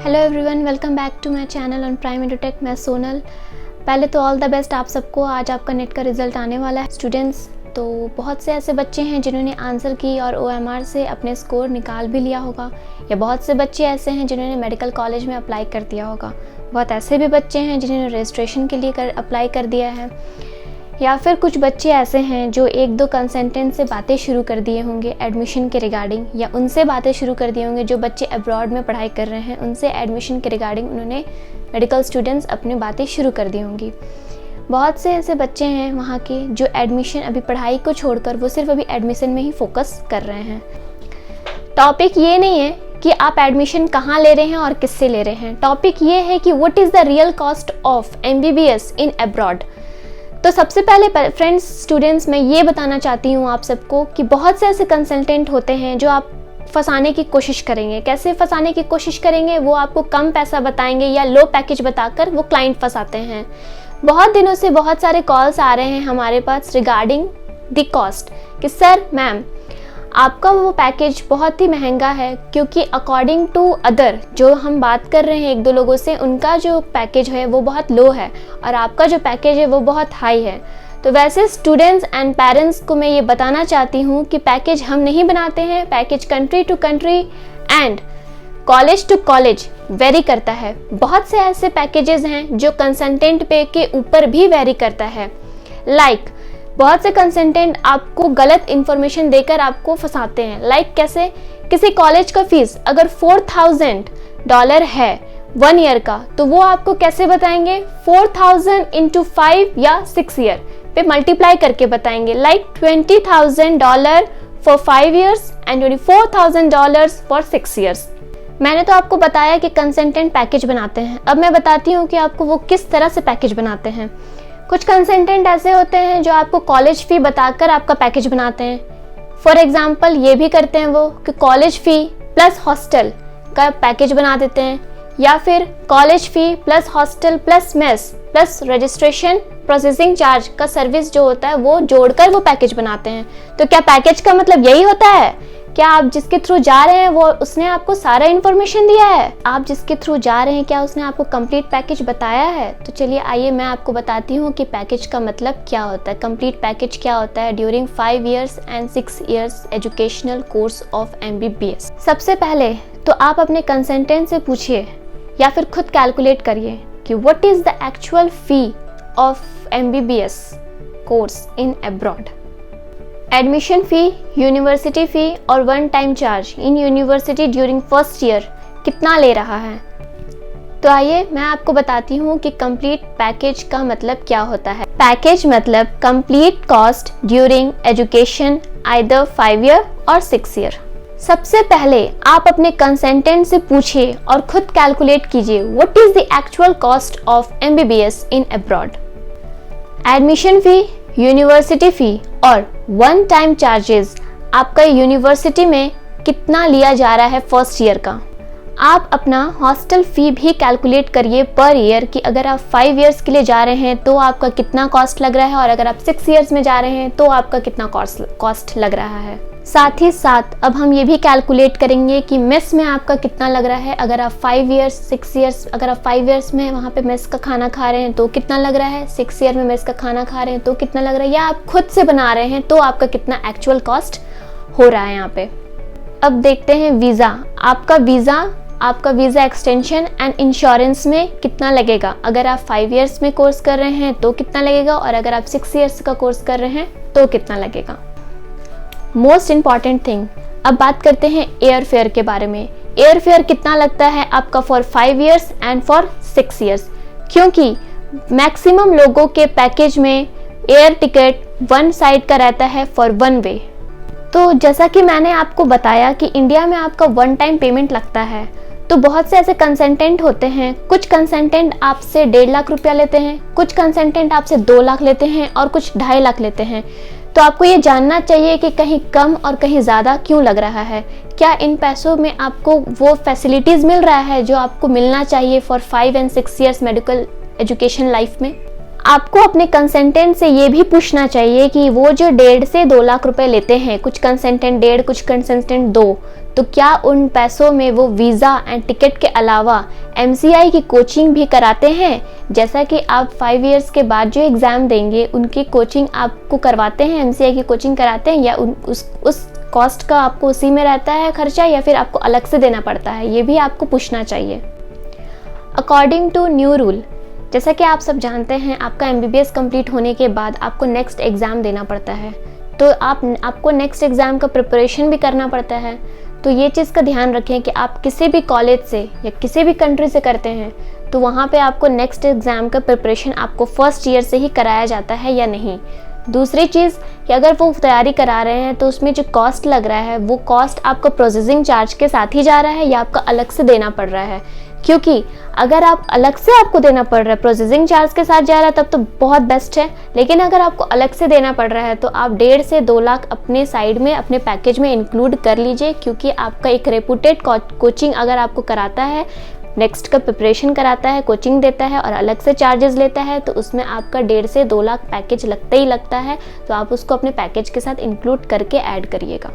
Hello everyone, welcome back to my channel on Prime Edutech. मैं सोनल। पहले तो all the best आप सबको। आज आपका नेट का रिज़ल्ट आने वाला है स्टूडेंट्स। तो बहुत से ऐसे बच्चे हैं जिन्होंने आंसर की और OMR से अपने स्कोर निकाल भी लिया होगा, या बहुत से बच्चे ऐसे हैं जिन्होंने मेडिकल कॉलेज में अप्लाई कर दिया होगा। बहुत ऐसे भी बच्चे हैं जिन्होंने रजिस्ट्रेशन के लिए अप्लाई कर दिया है, या फिर कुछ बच्चे ऐसे हैं जो एक दो कंसल्टेंट से बातें शुरू कर दिए होंगे एडमिशन के रिगार्डिंग, या उनसे बातें शुरू कर दिए होंगे जो बच्चे अब्रॉड में पढ़ाई कर रहे हैं, उनसे एडमिशन के रिगार्डिंग उन्होंने मेडिकल स्टूडेंट्स अपनी बातें शुरू कर दी होंगी। बहुत से ऐसे बच्चे हैं वहाँ के जो एडमिशन अभी पढ़ाई को छोड़कर वो सिर्फ अभी एडमिशन में ही फोकस कर रहे हैं। टॉपिक ये नहीं है कि आप एडमिशन कहाँ ले रहे हैं और किससे ले रहे हैं। टॉपिक ये है कि what is the real cost of MBBS in abroad. तो सबसे पहले फ्रेंड्स स्टूडेंट्स मैं ये बताना चाहती हूँ आप सबको कि बहुत से ऐसे कंसल्टेंट होते हैं जो आप फंसाने की कोशिश करेंगे। कैसे फंसाने की कोशिश करेंगे? वो आपको कम पैसा बताएंगे या लो पैकेज बताकर वो क्लाइंट फंसाते हैं। बहुत दिनों से बहुत सारे कॉल्स आ रहे हैं हमारे पास रिगार्डिंग द कॉस्ट कि सर मैम आपका वो पैकेज बहुत ही महंगा है, क्योंकि अकॉर्डिंग टू अदर जो हम बात कर रहे हैं एक दो लोगों से, उनका जो पैकेज है वो बहुत लो है और आपका जो पैकेज है वो बहुत हाई है। तो वैसे स्टूडेंट्स एंड पेरेंट्स को मैं ये बताना चाहती हूँ कि पैकेज हम नहीं बनाते हैं। Package country to country and college to college very करता है। बहुत से ऐसे पैकेजेस हैं जो कंसल्टेंट पे के ऊपर भी वेरी करता है। बहुत से कंसल्टेंट आपको गलत इन्फॉर्मेशन देकर आपको फंसाते हैं। कैसे? किसी कॉलेज का फीस अगर $4000 है 1 ईयर का, तो वो आपको कैसे बताएंगे? 4000 into 5 या 6 ईयर पे मल्टीप्लाई करके बताएंगे। $20,000 for 5 years and $24,000 for 6 years। मैंने तो आपको बताया कि कंसल्टेंट पैकेज बनाते हैं। अब मैं बताती हूँ कि आपको वो किस तरह से पैकेज बनाते हैं। कुछ कंसल्टेंट ऐसे होते हैं जो आपको कॉलेज फ़ी बताकर आपका पैकेज बनाते हैं। फॉर एग्जांपल ये भी करते हैं वो कि कॉलेज फ़ी प्लस हॉस्टल का पैकेज बना देते हैं, या फिर college fee plus hostel plus mess plus registration processing charge का सर्विस जो होता है वो जोड़कर वो पैकेज बनाते हैं। तो क्या पैकेज का मतलब यही होता है? क्या आप जिसके थ्रू जा रहे हैं वो उसने आपको सारा इन्फॉर्मेशन दिया है? आप जिसके थ्रू जा रहे हैं क्या उसने आपको कंप्लीट पैकेज बताया है? तो चलिए आइए मैं आपको बताती हूँ कि पैकेज का मतलब क्या होता है, कंप्लीट पैकेज क्या होता है during 5 years and 6 years educational course of MBBS। सबसे पहले तो आप अपने कंसल्टेंट से पूछिए या फिर खुद कैलकुलेट करिए कि what is the actual fee of MBBS course in abroad. Admission fee, university fee और 1 time charge in university during first year कितना ले रहा है। तो आइए मैं आपको बताती हूँ कि कंप्लीट पैकेज का मतलब क्या होता है। पैकेज मतलब complete cost during education either 5 year और 6 ईयर। सबसे पहले आप अपने कंसल्टेंट से पूछिए और खुद कैलकुलेट कीजिए what is the actual cost of MBBS in abroad. Admission fee, university fee और 1 टाइम चार्जेस आपका यूनिवर्सिटी में कितना लिया जा रहा है फर्स्ट ईयर का। आप अपना हॉस्टल फ़ी भी कैलकुलेट करिए पर ईयर कि अगर आप 5 इयर्स के लिए जा रहे हैं तो आपका कितना कॉस्ट लग रहा है, और अगर आप 6 इयर्स में जा रहे हैं तो आपका कितना कॉस्ट लग रहा है। साथ ही साथ अब हम ये भी कैलकुलेट करेंगे कि मेस में आपका कितना लग रहा है। अगर आप 5 इयर्स 6 इयर्स अगर आप 5 इयर्स में वहाँ पे मेस का खाना खा रहे हैं तो कितना लग रहा है, 6 ईयर में मेस का खाना खा रहे हैं तो कितना लग रहा है, या आप खुद से बना रहे हैं तो आपका कितना एक्चुअल कॉस्ट हो रहा है यहाँ पे। अब देखते हैं वीज़ा। आपका वीज़ा एक्सटेंशन एंड इंश्योरेंस में कितना लगेगा। अगर आप 5 इयर्स में कोर्स कर रहे हैं तो कितना लगेगा, और अगर आप 6 इयर्स का कोर्स कर रहे हैं तो कितना लगेगा। मोस्ट इम्पॉर्टेंट थिंग, अब बात करते हैं एयर फेयर के बारे में। एयर फेयर कितना लगता है आपका for 5 years and for 6 years, क्योंकि मैक्सिमम लोगों के पैकेज में एयर टिकट 1 साइड का रहता है फॉर 1 वे। तो जैसा कि मैंने आपको बताया कि इंडिया में आपका 1 टाइम पेमेंट लगता है, तो बहुत से ऐसे कंसल्टेंट होते हैं। कुछ कंसल्टेंट आपसे 1.5 लाख रुपया लेते हैं, कुछ कंसल्टेंट आपसे 2 लाख लेते हैं और कुछ 2.5 लाख लेते हैं। तो आपको ये जानना चाहिए कि कहीं कम और कहीं ज़्यादा क्यों लग रहा है। क्या इन पैसों में आपको वो फैसिलिटीज़ मिल रहा है जो आपको मिलना चाहिए for 5 and 6 years medical education life में? आपको अपने कंसल्टेंट से ये भी पूछना चाहिए कि वो जो 1.5 से 2 लाख रुपए लेते हैं, कुछ कंसल्टेंट 1.5, कुछ कंसल्टेंट 2, तो क्या उन पैसों में वो वीज़ा एंड टिकट के अलावा MCI की कोचिंग भी कराते हैं? जैसा कि आप 5 इयर्स के बाद जो एग्ज़ाम देंगे उनकी कोचिंग आपको करवाते हैं, MCI की कोचिंग कराते हैं, या उस कॉस्ट का आपको उसी में रहता है खर्चा, या फिर आपको अलग से देना पड़ता है? ये भी आपको पूछना चाहिए। अकॉर्डिंग टू न्यू रूल, जैसा कि आप सब जानते हैं, आपका MBBS कंप्लीट होने के बाद आपको नेक्स्ट एग्ज़ाम देना पड़ता है, तो आपको नेक्स्ट एग्ज़ाम का प्रिपरेशन भी करना पड़ता है। तो ये चीज़ का ध्यान रखें कि आप किसी भी कॉलेज से या किसी भी कंट्री से करते हैं तो वहाँ पे आपको नेक्स्ट एग्ज़ाम का प्रिपरेशन आपको फर्स्ट ईयर से ही कराया जाता है या नहीं। दूसरी चीज़ कि अगर वो तैयारी करा रहे हैं तो उसमें जो कॉस्ट लग रहा है वो कॉस्ट आपको प्रोसेसिंग चार्ज के साथ ही जा रहा है या आपका अलग से देना पड़ रहा है? क्योंकि अगर आप अलग से आपको देना पड़ रहा है, प्रोसेसिंग चार्ज के साथ जा रहा है, तब तो बहुत बेस्ट है। लेकिन अगर आपको अलग से देना पड़ रहा है तो आप 1.5 से 2 लाख अपने साइड में, अपने पैकेज में इंक्लूड कर लीजिए, क्योंकि आपका एक रेपुटेड कोचिंग अगर आपको कराता है, नेक्स्ट का प्रिपरेशन कराता है, कोचिंग देता है और अलग से चार्जेस लेता है, तो उसमें आपका 1.5 से 2 लाख पैकेज लगता ही लगता है। तो आप उसको अपने पैकेज के साथ इंक्लूड करके ऐड करिएगा।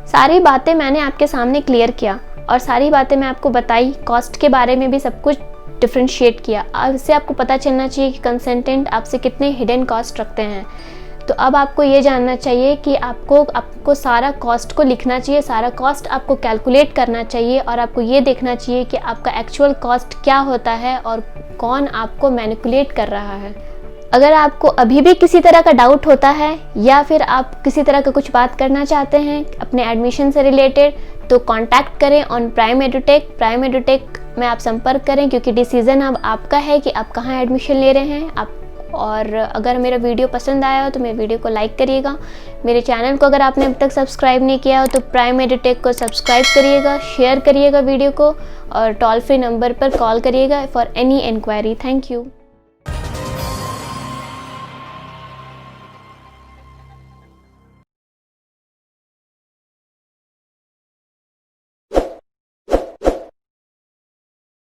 सारी बातें मैंने आपके सामने क्लियर किया और सारी बातें मैं आपको बताई, कॉस्ट के बारे में भी सब कुछ डिफ्रेंशिएट किया। अब इससे आपको पता चलना चाहिए कि कंसल्टेंट आपसे कितने हिडन कॉस्ट रखते हैं। तो अब आपको ये जानना चाहिए कि आपको सारा कॉस्ट को लिखना चाहिए, सारा कॉस्ट आपको कैलकुलेट करना चाहिए और आपको ये देखना चाहिए कि आपका एक्चुअल कॉस्ट क्या होता है और कौन आपको मैनिपुलेट कर रहा है। अगर आपको अभी भी किसी तरह का डाउट होता है या फिर आप किसी तरह का कुछ बात करना चाहते हैं अपने एडमिशन से रिलेटेड, तो कांटेक्ट करें on Prime edutech. Prime edutech में आप संपर्क करें, क्योंकि डिसीज़न अब आपका है कि आप कहाँ एडमिशन ले रहे हैं आप। और अगर मेरा वीडियो पसंद आया हो तो मेरे वीडियो को लाइक करिएगा। मेरे चैनल को अगर आपने अब तक सब्सक्राइब नहीं किया हो तो प्राइम एडुटेक को सब्सक्राइब करिएगा, शेयर करिएगा वीडियो को और टोल फ्री नंबर पर कॉल करिएगा for any inquiry. Thank you.